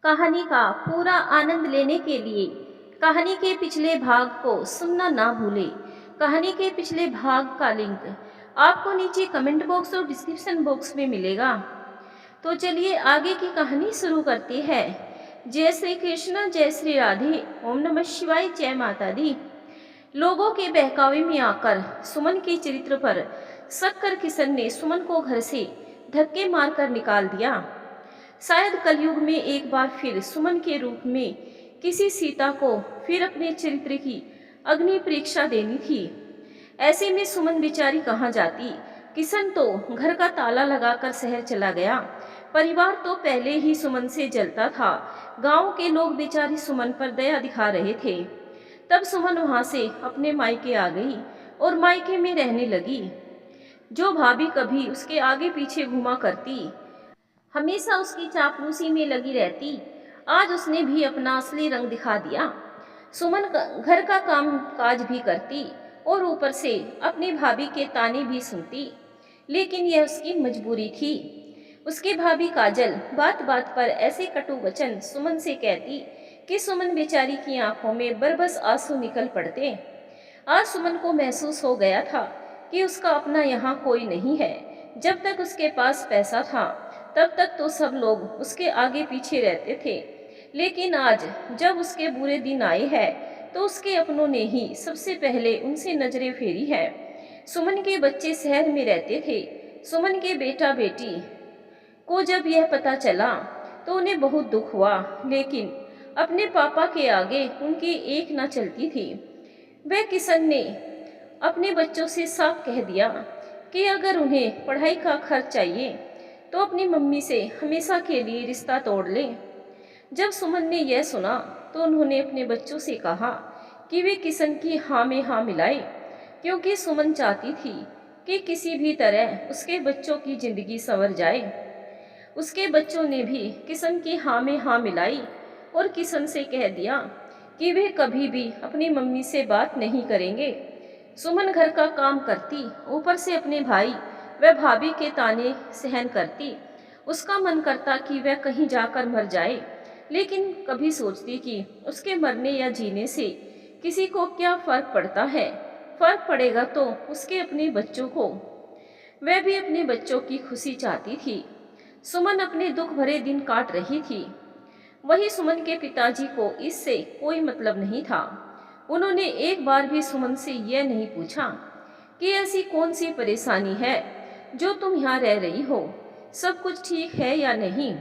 कहानी का पूरा आनंद लेने के लिए कहानी के पिछले भाग को सुनना ना भूलें। कहानी के पिछले भाग का लिंक आपको नीचे कमेंट बॉक्स और डिस्क्रिप्शन बॉक्स में मिलेगा। तो चलिए आगे की कहानी शुरू करते हैं। जय श्री कृष्ण, जय श्री राधे, ओम नमः शिवाय, जय माता दी। लोगों के बहकावे में आकर सुमन के चरित्र पर शक कर किशन ने सुमन को घर से धक्के मारकर निकाल दिया। शायद कलयुग में एक बार फिर सुमन के रूप में किसी सीता को फिर अपने चरित्र की अग्नि परीक्षा देनी थी। ऐसे में सुमन बेचारी कहाँ जाती। किशन तो घर का ताला लगाकर शहर चला गया। परिवार तो पहले ही सुमन से जलता था। गांव के लोग बेचारी सुमन पर दया दिखा रहे थे। तब सुमन वहां से अपने मायके आ गई और मायके में रहने लगी। जो भाभी कभी उसके आगे पीछे घुमा करती, हमेशा उसकी चापलूसी में लगी रहती, आज उसने भी अपना असली रंग दिखा दिया। सुमन घर का काम काज भी करती और ऊपर से अपनी भाभी के ताने भी सुनती, लेकिन यह उसकी मजबूरी थी। उसकी भाभी काजल बात बात पर ऐसे कटु वचन सुमन से कहती कि सुमन बेचारी की आंखों में बरबस आंसू निकल पड़ते। आज सुमन को महसूस हो गया था कि उसका अपना यहाँ कोई नहीं है। जब तक उसके पास पैसा था तब तक तो सब लोग उसके आगे पीछे रहते थे, लेकिन आज जब उसके बुरे दिन आए हैं तो उसके अपनों ने ही सबसे पहले उनसे नजरें फेरी है। सुमन के बच्चे शहर में रहते थे। सुमन के बेटा बेटी को जब यह पता चला तो उन्हें बहुत दुख हुआ, लेकिन अपने पापा के आगे उनकी एक न चलती थी। वह किशन ने अपने बच्चों से साफ कह दिया कि अगर उन्हें पढ़ाई का खर्च चाहिए तो अपनी मम्मी से हमेशा के लिए रिश्ता तोड़ लें। जब सुमन ने यह सुना तो उन्होंने अपने बच्चों से कहा कि वे किशन की हाँ में हाँ मिलाए, क्योंकि सुमन चाहती थी कि किसी भी तरह उसके बच्चों की जिंदगी संवर जाए। उसके बच्चों ने भी किशन की हाँ में हाँ मिलाई और किशन से कह दिया कि वे कभी भी अपनी मम्मी से बात नहीं करेंगे। सुमन घर का काम करती, ऊपर से अपने भाई वह भाभी के ताने सहन करती। उसका मन करता कि वह कहीं जाकर मर जाए, लेकिन कभी सोचती कि उसके मरने या जीने से किसी को क्या फर्क पड़ता है। फर्क पड़ेगा तो उसके अपने बच्चों को। वह भी अपने बच्चों की खुशी चाहती थी। सुमन अपने दुख भरे दिन काट रही थी। वही सुमन के पिताजी को इससे कोई मतलब नहीं था। उन्होंने एक बार भी सुमन से यह नहीं पूछा कि ऐसी कौन सी परेशानी है जो तुम यहाँ रह रही हो, सब कुछ ठीक है या नहीं।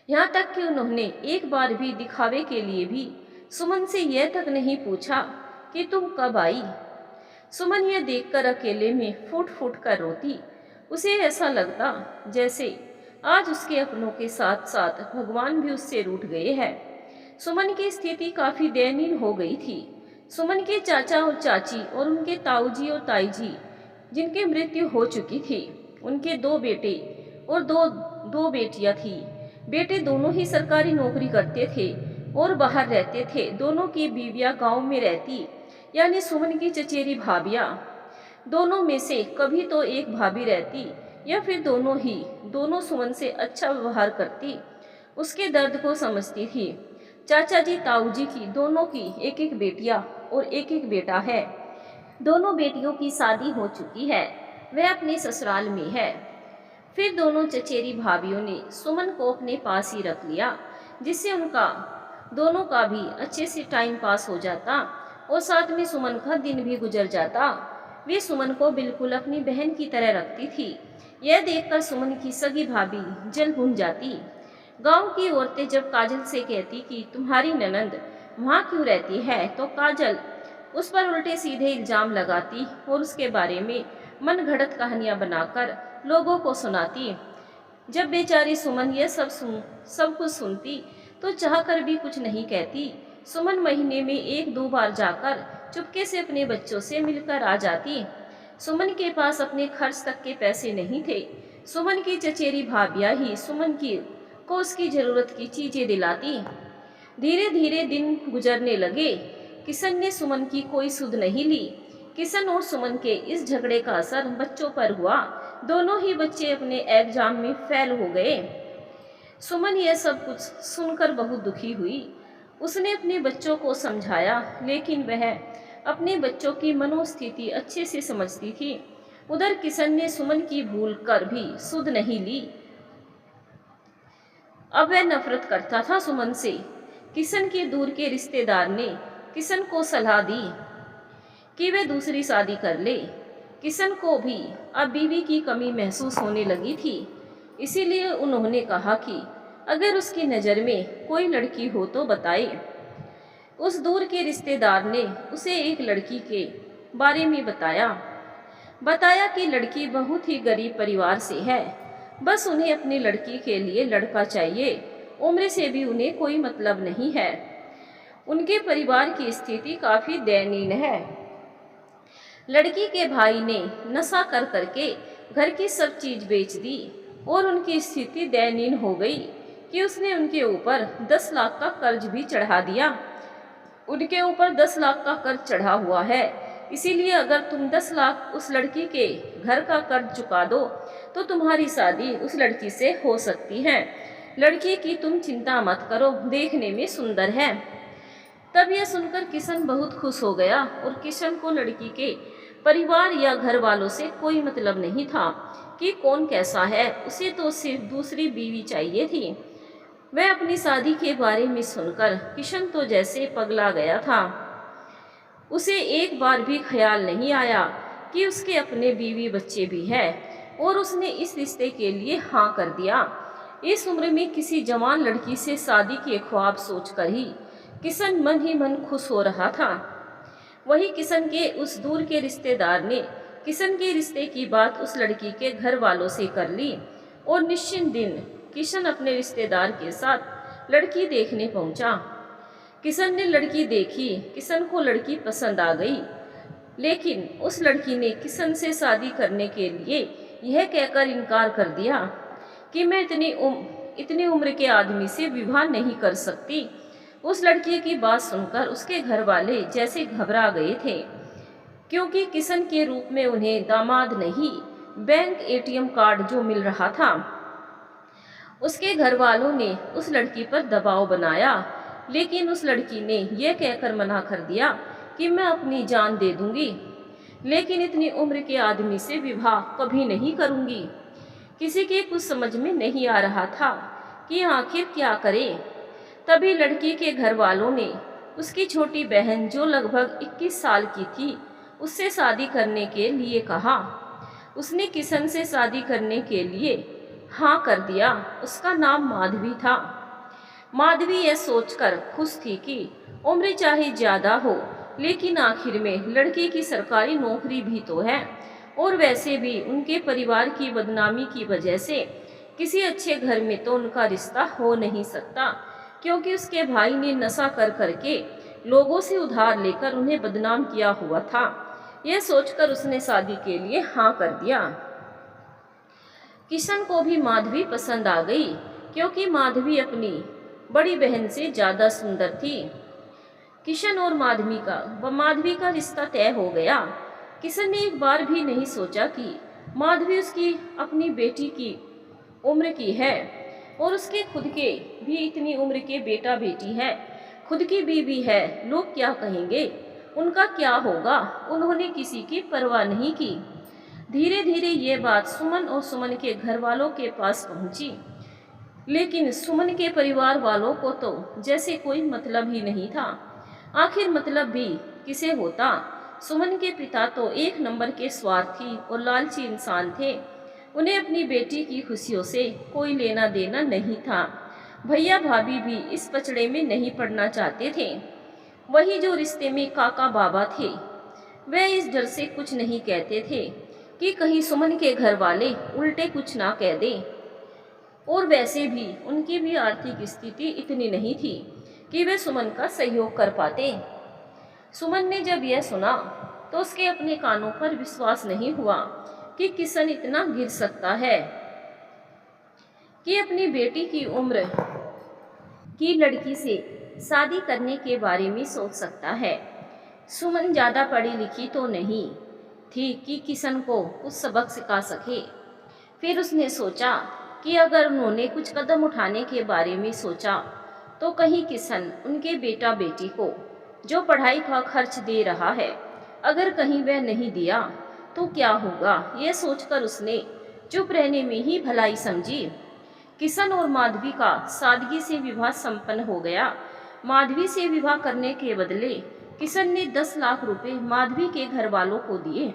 यहाँ तक कि उन्होंने एक बार भी दिखावे के लिए भी सुमन से यह तक नहीं पूछा कि तुम कब आई। सुमन यह देखकर अकेले में फूट फूट कर रोती। उसे ऐसा लगता जैसे आज उसके अपनों के साथ साथ भगवान भी उससे रूठ गए हैं। सुमन की स्थिति काफी दयनीय हो गई थी। सुमन के चाचा और चाची और उनके ताऊजी और ताईजी जिनकी मृत्यु हो चुकी थी, उनके दो बेटे और दो बेटियां थी। बेटे दोनों ही सरकारी नौकरी करते थे और बाहर रहते थे। दोनों की बीवियां गांव में रहती, यानी सुमन की चचेरी भाभियां। दोनों में से कभी तो एक भाभी रहती या फिर दोनों सुमन से अच्छा व्यवहार करती, उसके दर्द को समझती थी। चाचा जी ताऊ जी की दोनों की एक एक बेटियां और एक एक बेटा है। दोनों बेटियों की शादी हो चुकी है, वह अपने ससुराल में है। फिर दोनों चचेरी भाभियों ने सुमन को अपने पास ही रख लिया, जिससे उनका दोनों का भी अच्छे से टाइम पास हो जाता और साथ में सुमन का दिन भी गुजर जाता। वे सुमन को बिल्कुल अपनी बहन की तरह रखती थी। यह देखकर सुमन की सगी भाभी जल भून जाती। गांव की औरतें जब काजल से कहती कि तुम्हारी ननंद वहाँ क्यों रहती है, तो काजल उस पर उल्टे सीधे इल्जाम लगाती और उसके बारे में मनगढ़ंत कहानियां बनाकर लोगों को सुनाती। जब बेचारी सुमन यह सब कुछ सुनती तो चाहकर भी कुछ नहीं कहती। सुमन महीने में एक दो बार जाकर चुपके से अपने बच्चों से मिलकर आ जाती। सुमन के पास अपने खर्च तक के पैसे नहीं थे। सुमन की चचेरी भाभियां ही सुमन को उसकी जरूरत की चीजें दिलाती। धीरे धीरे दिन गुजरने लगे। किशन ने सुमन की कोई सुध नहीं ली। किशन और सुमन के इस झगड़े का असर बच्चों पर हुआ। दोनों ही बच्चे अपने एग्जाम में फेल हो गए। सुमन यह सब कुछ सुनकर बहुत दुखी हुई। उसने अपने बच्चों को समझाया, लेकिन वह अपने बच्चों की मनोस्थिति अच्छे से समझती थी। उधर किशन ने सुमन की भूल कर भी सुध नहीं ली। अब वह नफरत करता था सुमन से। किशन के दूर के रिश्तेदार ने किशन को सलाह दी कि वह दूसरी शादी कर ले। किशन को भी अब बीवी की कमी महसूस होने लगी थी। इसीलिए उन्होंने कहा कि अगर उसकी नज़र में कोई लड़की हो तो बताए। उस दूर के रिश्तेदार ने उसे एक लड़की के बारे में बताया कि लड़की बहुत ही गरीब परिवार से है। बस उन्हें अपनी लड़की के लिए लड़का चाहिए। उम्र से भी उन्हें कोई मतलब नहीं है। उनके परिवार की स्थिति काफ़ी दयनीय है। लड़की के भाई ने नशा कर करके घर की सब चीज़ बेच दी और उनकी स्थिति दयनीय हो गई कि उसने उनके ऊपर 10 लाख का कर्ज भी चढ़ा दिया। उनके ऊपर 10 लाख का कर्ज चढ़ा हुआ है। इसीलिए अगर तुम 10 लाख उस लड़की के घर का कर्ज चुका दो तो तुम्हारी शादी उस लड़की से हो सकती है। लड़की की तुम चिंता मत करो, देखने में सुंदर है। तब यह सुनकर किशन बहुत खुश हो गया और किशन को लड़की के परिवार या घर वालों से कोई मतलब नहीं था कि कौन कैसा है। उसे तो सिर्फ दूसरी बीवी चाहिए थी। वह अपनी शादी के बारे में सुनकर किशन तो जैसे पगला गया था। उसे एक बार भी ख्याल नहीं आया कि उसके अपने बीवी बच्चे भी हैं और उसने इस रिश्ते के लिए हाँ कर दिया। इस उम्र में किसी जवान लड़की से शादी के ख्वाब सोचकर ही किशन मन ही मन खुश हो रहा था। वही किशन के उस दूर के रिश्तेदार ने किशन के रिश्ते की बात उस लड़की के घर वालों से कर ली और निश्चित दिन किशन अपने रिश्तेदार के साथ लड़की देखने पहुंचा। किशन ने लड़की देखी। किशन को लड़की पसंद आ गई, लेकिन उस लड़की ने किशन से शादी करने के लिए यह कहकर इनकार कर दिया कि मैं इतनी उम्र के आदमी से विवाह नहीं कर सकती। उस लड़की की बात सुनकर उसके घर वाले जैसे घबरा गए थे, क्योंकि किशन के रूप में उन्हें दामाद नहीं, बैंक एटीएम कार्ड जो मिल रहा था। उसके घर वालों ने उस लड़की पर दबाव बनाया, लेकिन उस लड़की ने यह कहकर मना कर दिया कि मैं अपनी जान दे दूंगी, लेकिन इतनी उम्र के आदमी से विवाह कभी नहीं करूंगी। किसी के कुछ समझ में नहीं आ रहा था कि आखिर क्या करे। तभी लड़की के घर वालों ने उसकी छोटी बहन जो लगभग 21 साल की थी उससे शादी करने के लिए कहा। उसने किशन से शादी करने के लिए हाँ कर दिया। उसका नाम माधवी था। माधवी यह सोचकर खुश थी कि उम्र चाहे ज़्यादा हो, लेकिन आखिर में लड़के की सरकारी नौकरी भी तो है, और वैसे भी उनके परिवार की बदनामी की वजह से किसी अच्छे घर में तो उनका रिश्ता हो नहीं सकता, क्योंकि उसके भाई ने नशा कर करके लोगों से उधार लेकर उन्हें बदनाम किया हुआ था। यह सोचकर उसने शादी के लिए हाँ कर दिया। किशन को भी माधवी पसंद आ गई, क्योंकि माधवी अपनी बड़ी बहन से ज़्यादा सुंदर थी। किशन और माधवी का रिश्ता तय हो गया। किशन ने एक बार भी नहीं सोचा कि माधवी उसकी अपनी बेटी की उम्र की है और उसके खुद के भी इतनी उम्र के बेटा बेटी है, खुद की बीवी है। लोग क्या कहेंगे, उनका क्या होगा। उन्होंने किसी की परवाह नहीं की। धीरे धीरे ये बात सुमन और सुमन के घर वालों के पास पहुंची, लेकिन सुमन के परिवार वालों को तो जैसे कोई मतलब ही नहीं था। आखिर मतलब भी किसे होता। सुमन के पिता तो एक नंबर के स्वार्थी और लालची इंसान थे। उन्हें अपनी बेटी की खुशियों से कोई लेना देना नहीं था। भैया भाभी भी इस पचड़े में नहीं पड़ना चाहते थे। वही जो रिश्ते में काका बाबा थे, वे इस डर से कुछ नहीं कहते थे कि कहीं सुमन के घर वाले उल्टे कुछ ना कह दें। और वैसे भी उनकी भी आर्थिक स्थिति इतनी नहीं थी कि वे सुमन का सहयोग कर पाते। सुमन ने जब यह सुना तो उसके अपने कानों पर विश्वास नहीं हुआ कि किशन इतना गिर सकता है कि अपनी बेटी की उम्र की लड़की से शादी करने के बारे में सोच सकता है। सुमन ज़्यादा पढ़ी लिखी तो नहीं थी कि किशन को कुछ सबक सिखा सके। फिर उसने सोचा कि कि अगर उन्होंने कुछ कदम उठाने के बारे में सोचा तो कहीं किशन उनके बेटा बेटी को जो पढ़ाई का खर्च दे रहा है, अगर कहीं वह नहीं दिया तो क्या होगा। यह सोचकर उसने चुप रहने में ही भलाई समझी। किशन और माधवी का सादगी से विवाह संपन्न हो गया। माधवी से विवाह करने के बदले किशन ने 10 लाख रुपए माधवी के घर वालों को दिए।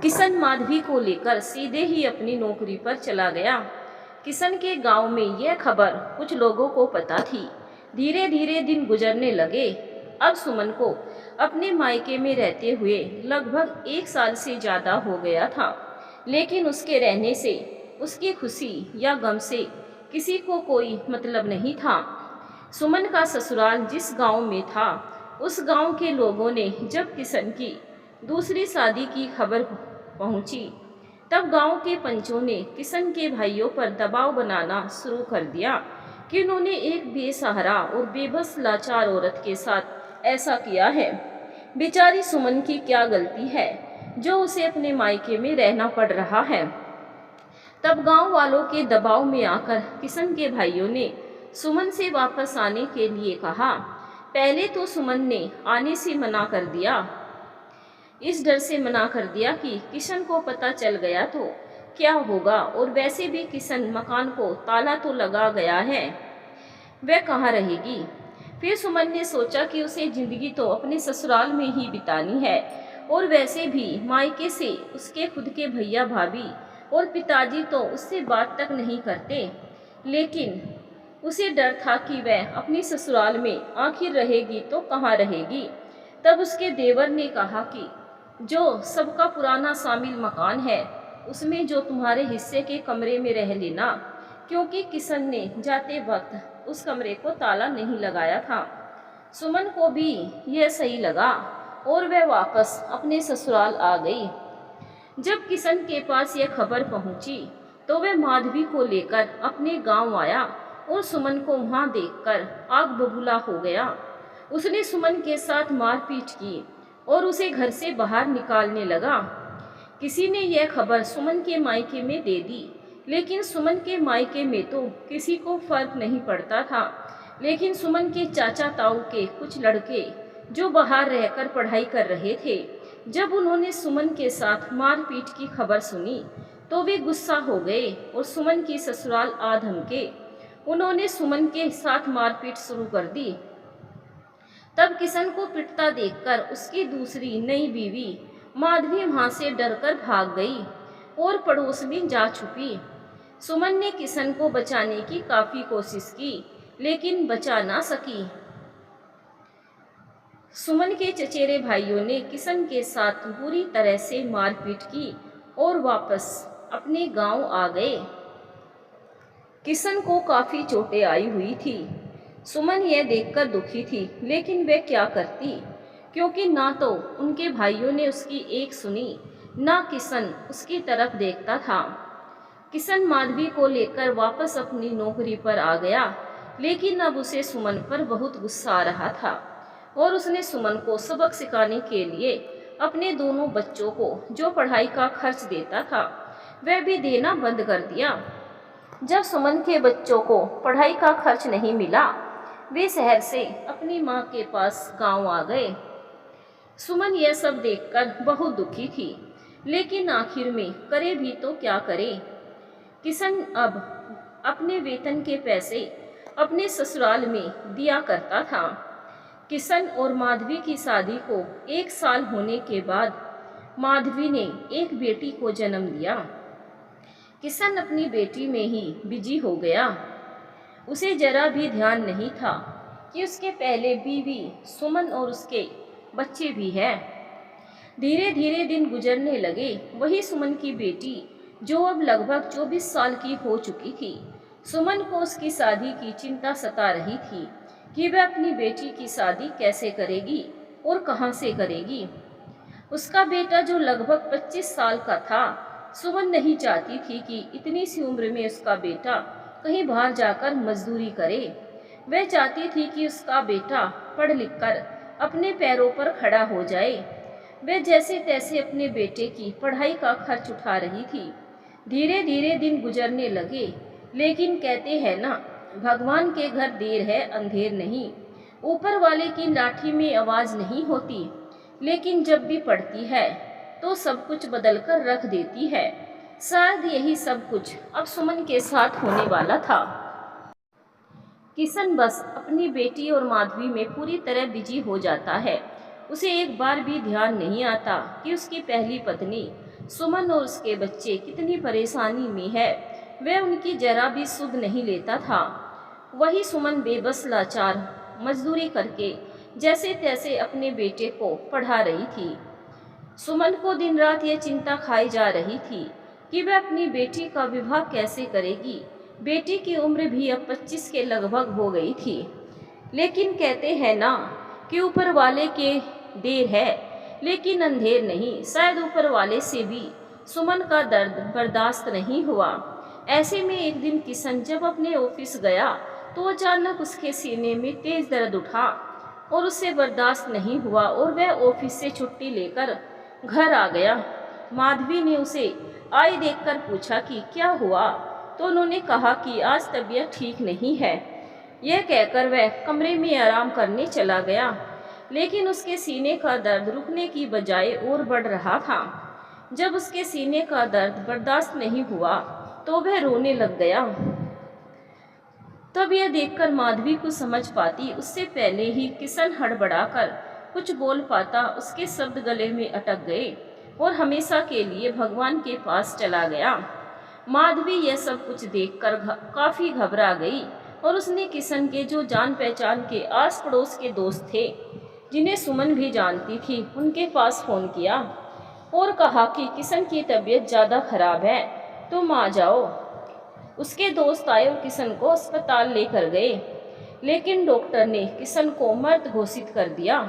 किशन माधवी को लेकर सीधे ही अपनी नौकरी पर चला गया। किशन के गांव में यह खबर कुछ लोगों को पता थी। धीरे धीरे दिन गुजरने लगे। अब सुमन को अपने मायके में रहते हुए लगभग 1 साल से ज़्यादा हो गया था, लेकिन उसके रहने से उसकी खुशी या गम से किसी को कोई मतलब नहीं था। सुमन का ससुराल जिस गांव में था, उस गांव के लोगों ने जब किशन की दूसरी शादी की खबर पहुंची, तब गांव के पंचों ने किशन के भाइयों पर दबाव बनाना शुरू कर दिया कि उन्होंने एक बेसहारा और बेबस लाचार औरत के साथ ऐसा किया है। बेचारी सुमन की क्या गलती है जो उसे अपने मायके में रहना पड़ रहा है। तब गांव वालों के दबाव में आकर किशन के भाइयों ने सुमन से वापस आने के लिए कहा। पहले तो सुमन ने आने से मना कर दिया, इस डर से मना कर दिया कि किशन को पता चल गया तो क्या होगा, और वैसे भी किशन मकान को ताला तो लगा गया है, वह कहाँ रहेगी। फिर सुमन ने सोचा कि उसे जिंदगी तो अपने ससुराल में ही बितानी है, और वैसे भी मायके से उसके खुद के भैया भाभी और पिताजी तो उससे बात तक नहीं करते, लेकिन उसे डर था कि वह अपनी ससुराल में आखिर रहेगी तो कहाँ रहेगी। तब उसके देवर ने कहा कि जो सबका पुराना शामिल मकान है उसमें जो तुम्हारे हिस्से के कमरे में रह लेना, क्योंकि किशन ने जाते वक्त उस कमरे को ताला नहीं लगाया था। सुमन को भी यह सही लगा और वह वापस अपने ससुराल आ गई। जब किशन के पास यह खबर पहुंची तो वह माधवी को लेकर अपने गांव आया और सुमन को वहां देखकर आग बबूला हो गया। उसने सुमन के साथ मारपीट की और उसे घर से बाहर निकालने लगा। किसी ने यह खबर सुमन के मायके में दे दी, लेकिन सुमन के मायके में तो किसी को फर्क नहीं पड़ता था। लेकिन सुमन के चाचा ताऊ के कुछ लड़के जो बाहर रहकर पढ़ाई कर रहे थे, जब उन्होंने सुमन के साथ मारपीट की खबर सुनी तो वे गुस्सा हो गए और सुमन की ससुराल आ धमके। उन्होंने सुमन के साथ मारपीट शुरू कर दी। तब किशन को पिटता देखकर उसकी दूसरी नई बीवी माधवी वहां से डरकर भाग गई और पड़ोस में जा छुपी। सुमन ने किशन को बचाने की काफी कोशिश की, लेकिन बचा ना सकी। सुमन के चचेरे भाइयों ने किशन के साथ बुरी तरह से मारपीट की और वापस अपने गांव आ गए। किशन को काफी चोटें आई हुई थी। सुमन यह देखकर दुखी थी, लेकिन वे क्या करती, क्योंकि ना तो उनके भाइयों ने उसकी एक सुनी, ना किशन उसकी तरफ देखता था। किशन माधवी को लेकर वापस अपनी नौकरी पर आ गया, लेकिन अब उसे सुमन पर बहुत गुस्सा आ रहा था और उसने सुमन को सबक सिखाने के लिए अपने दोनों बच्चों को जो पढ़ाई का खर्च देता था वह भी देना बंद कर दिया। जब सुमन के बच्चों को पढ़ाई का खर्च नहीं मिला, वे शहर से अपनी माँ के पास गांव आ गए। सुमन यह सब देखकर बहुत दुखी थी, लेकिन आखिर में करे भी तो क्या करे। किशन अब अपने वेतन के पैसे अपने ससुराल में दिया करता था। किशन और माधवी की शादी को 1 साल होने के बाद माधवी ने एक बेटी को जन्म दिया। किशन अपनी बेटी में ही बिजी हो गया। उसे जरा भी ध्यान नहीं था कि उसके पहले बीवी सुमन और उसके बच्चे भी हैं। धीरे धीरे दिन गुजरने लगे। वही सुमन की बेटी जो अब लगभग 24 साल की हो चुकी थी, सुमन को उसकी शादी की चिंता सता रही थी कि वह अपनी बेटी की शादी कैसे करेगी और कहां से करेगी। उसका बेटा जो लगभग 25 साल का था, सुमन नहीं चाहती थी कि इतनी सी उम्र में उसका बेटा कहीं बाहर जाकर मजदूरी करे। वह चाहती थी कि उसका बेटा पढ़ लिख कर अपने पैरों पर खड़ा हो जाए। वह जैसे तैसे अपने बेटे की पढ़ाई का खर्च उठा रही थी। धीरे धीरे दिन गुजरने लगे। लेकिन कहते हैं ना, भगवान के घर देर है अंधेर नहीं। ऊपर वाले की लाठी में आवाज नहीं होती, लेकिन जब भी पड़ती है तो सब कुछ बदल कर रख देती है। शायद यही सब कुछ अब सुमन के साथ होने वाला था। किशन बस अपनी बेटी और माधवी में पूरी तरह बिजी हो जाता है। उसे एक बार भी ध्यान नहीं आता कि उसकी पहली पत्नी सुमन और उसके बच्चे कितनी परेशानी में है। वह उनकी जरा भी सुध नहीं लेता था। वही सुमन बेबस लाचार मजदूरी करके जैसे तैसे अपने बेटे को पढ़ा रही थी। सुमन को दिन रात यह चिंता खाई जा रही थी कि वह अपनी बेटी का विवाह कैसे करेगी। बेटी की उम्र भी अब 25 के लगभग हो गई थी। लेकिन कहते हैं ना कि ऊपर वाले के देर है लेकिन अंधेर नहीं। शायद ऊपर वाले से भी सुमन का दर्द बर्दाश्त नहीं हुआ। ऐसे में एक दिन किशन जब अपने ऑफिस गया तो अचानक उसके सीने में तेज दर्द उठा और उससे बर्दाश्त नहीं हुआ और वह ऑफिस से छुट्टी लेकर घर आ गया। माधवी ने उसे आई देखकर पूछा कि क्या हुआ, तो उन्होंने कहा कि आज तबीयत ठीक नहीं है। यह कहकर वह कमरे में आराम करने चला गया, लेकिन उसके सीने का दर्द रुकने की बजाय और बढ़ रहा था। जब उसके सीने का दर्द बर्दाश्त नहीं हुआ तो वह रोने लग गया। तब यह देखकर माधवी को समझ पाती उससे पहले ही किशन हड़बड़ाकर कुछ बोल पाता उसके शब्द गले में अटक गए और हमेशा के लिए भगवान के पास चला गया। माधवी यह सब कुछ देखकर काफी घबरा गई और उसने किशन के जो जान पहचान के आस पड़ोस के दोस्त थे, जिन्हें सुमन भी जानती थी, उनके पास फोन किया और कहा कि किशन की तबीयत ज़्यादा खराब है, तुम आ जाओ। उसके दोस्त आए और किशन को अस्पताल लेकर गए, लेकिन डॉक्टर ने किशन को मृत घोषित कर दिया।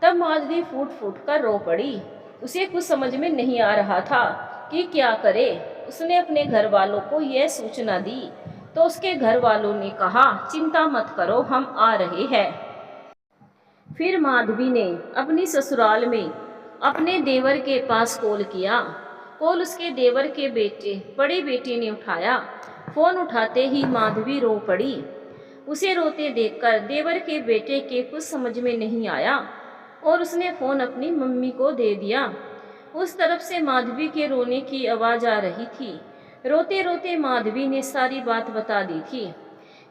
तब माधवी फूट फूट कर रो पड़ी। उसे कुछ समझ में नहीं आ रहा था कि क्या करे। उसने अपने घर वालों को यह सूचना दी तो उसके घर वालों ने कहा, चिंता मत करो, हम आ रहे हैं। फिर माधवी ने अपनी ससुराल में अपने देवर के पास कॉल किया। कॉल उसके देवर के बड़े बेटे ने उठाया। फोन उठाते ही माधवी रो पड़ी। उसे रोते देखकर देवर के बेटे के कुछ समझ में नहीं आया और उसने फोन अपनी मम्मी को दे दिया। उस तरफ से माधवी के रोने की आवाज़ आ रही थी। रोते रोते माधवी ने सारी बात बता दी थी।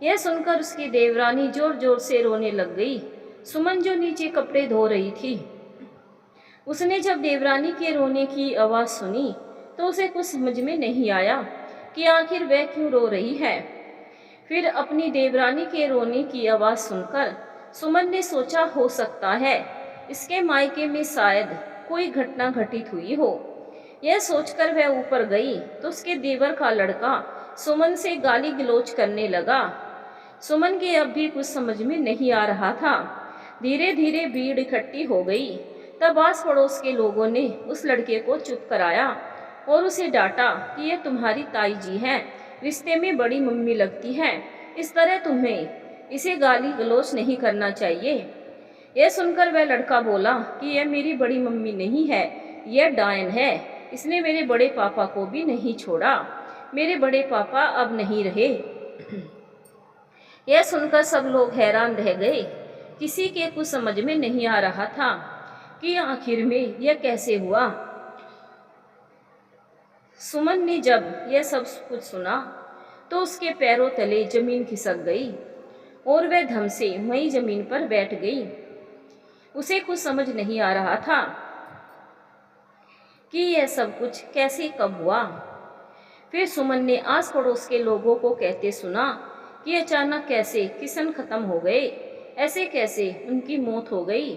यह सुनकर उसकी देवरानी जोर जोर से रोने लग गई। सुमन जो नीचे कपड़े धो रही थी, उसने जब देवरानी के रोने की आवाज़ सुनी तो उसे कुछ समझ में नहीं आया कि आखिर वह क्यों रो रही है। फिर अपनी देवरानी के रोने की आवाज़ सुनकर सुमन ने सोचा, हो सकता है इसके मायके में शायद कोई घटना घटित हुई हो। यह सोचकर वह ऊपर गई तो उसके देवर का लड़का सुमन से गाली गलौज करने लगा। सुमन के अब भी कुछ समझ में नहीं आ रहा था। धीरे धीरे भीड़ इकट्ठी हो गई। तब आस पड़ोस के लोगों ने उस लड़के को चुप कराया और उसे डांटा कि यह तुम्हारी ताई जी है, रिश्ते में बड़ी मम्मी लगती है, इस तरह तुम्हें इसे गाली गलौज नहीं करना चाहिए। यह सुनकर वह लड़का बोला कि यह मेरी बड़ी मम्मी नहीं है, यह डायन है, इसने मेरे बड़े पापा को भी नहीं छोड़ा, मेरे बड़े पापा अब नहीं रहे। यह सुनकर सब लोग हैरान रह गए। किसी के कुछ समझ में नहीं आ रहा था कि आखिर में यह कैसे हुआ। सुमन ने जब यह सब कुछ सुना तो उसके पैरों तले जमीन खिसक गई और वह धम से वहीं जमीन पर बैठ गई। उसे कुछ समझ नहीं आ रहा था कि यह सब कुछ कैसे कब हुआ। फिर सुमन ने आस पड़ोस के लोगों को कहते सुना कि अचानक कैसे किशन खत्म हो गए, ऐसे कैसे उनकी मौत हो गई।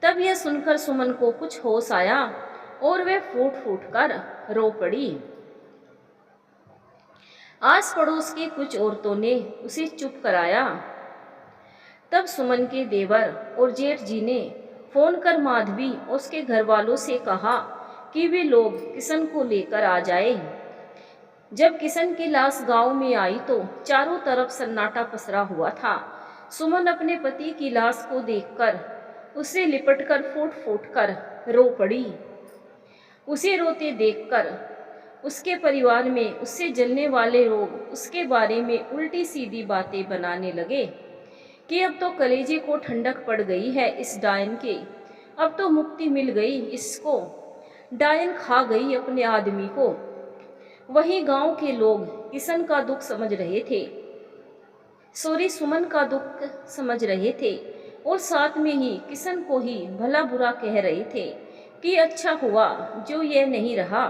तब यह सुनकर सुमन को कुछ होश आया और वह फूट फूट कर रो पड़ी। आस पड़ोस की कुछ औरतों ने उसे चुप कराया। तब सुमन के देवर और जेठ जी ने फोन कर माधवी और उसके घर वालों से कहा कि वे लोग किशन को लेकर आ जाए। जब किशन की लाश गांव में आई तो चारों तरफ सन्नाटा पसरा हुआ था। सुमन अपने पति की लाश को देखकर उसे लिपटकर फूट फूट कर रो पड़ी। उसे रोते देखकर उसके परिवार में उससे जलने वाले लोग उसके बारे में उल्टी सीधी बातें बनाने लगे कि अब तो कलेजे को ठंडक पड़ गई है इस डायन के, अब तो मुक्ति मिल गई इसको, डायन खा गई अपने आदमी को। वहीं गांव के लोग किशन का दुख समझ रहे थे, सुमन का दुख समझ रहे थे और साथ में ही किशन को ही भला बुरा कह रहे थे कि अच्छा हुआ जो ये नहीं रहा,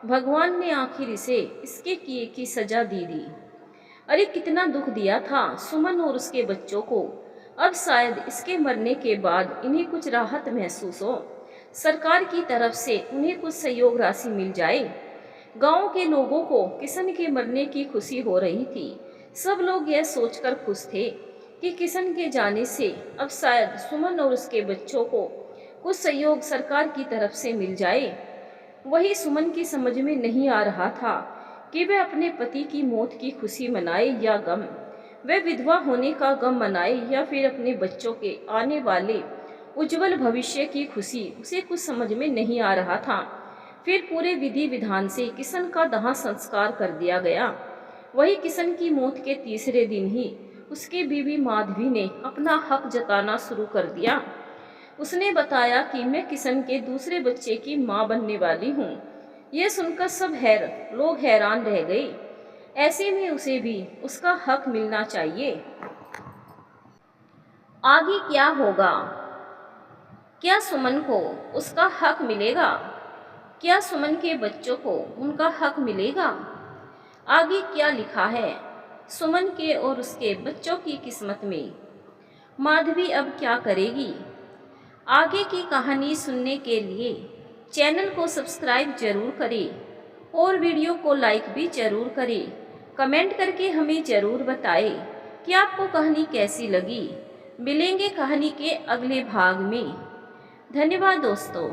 भगवान ने आखिर इसे इसके किए की सजा दे दी। अरे कितना दुख दिया था सुमन और उसके बच्चों को, अब शायद इसके मरने के बाद इन्हें कुछ राहत महसूस हो, सरकार की तरफ से उन्हें कुछ सहयोग राशि मिल जाए। गांव के लोगों को किशन के मरने की खुशी हो रही थी। सब लोग यह सोचकर खुश थे कि किशन के जाने से अब शायद सुमन और उसके बच्चों को कुछ सहयोग सरकार की तरफ से मिल जाए। वही सुमन की समझ में नहीं आ रहा था कि वह अपने पति की मौत की खुशी मनाए या गम, वह विधवा होने का गम मनाए या फिर अपने बच्चों के आने वाले उज्जवल भविष्य की खुशी, उसे कुछ समझ में नहीं आ रहा था। फिर पूरे विधि विधान से किशन का दाह संस्कार कर दिया गया। वही किशन की मौत के तीसरे दिन ही उसकी बीवी माधवी ने अपना हक जताना शुरू कर दिया। उसने बताया कि मैं किशन के दूसरे बच्चे की मां बनने वाली हूँ। यह सुनकर सब लोग हैरान रह गए। ऐसे में उसे भी उसका हक मिलना चाहिए। आगे क्या होगा? क्या सुमन को उसका हक मिलेगा? क्या सुमन के बच्चों को उनका हक मिलेगा? आगे क्या लिखा है सुमन के और उसके बच्चों की किस्मत में? माधवी अब क्या करेगी? आगे की कहानी सुनने के लिए चैनल को सब्सक्राइब जरूर करें और वीडियो को लाइक भी जरूर करें। कमेंट करके हमें ज़रूर बताएं कि आपको कहानी कैसी लगी। मिलेंगे कहानी के अगले भाग में। धन्यवाद दोस्तों।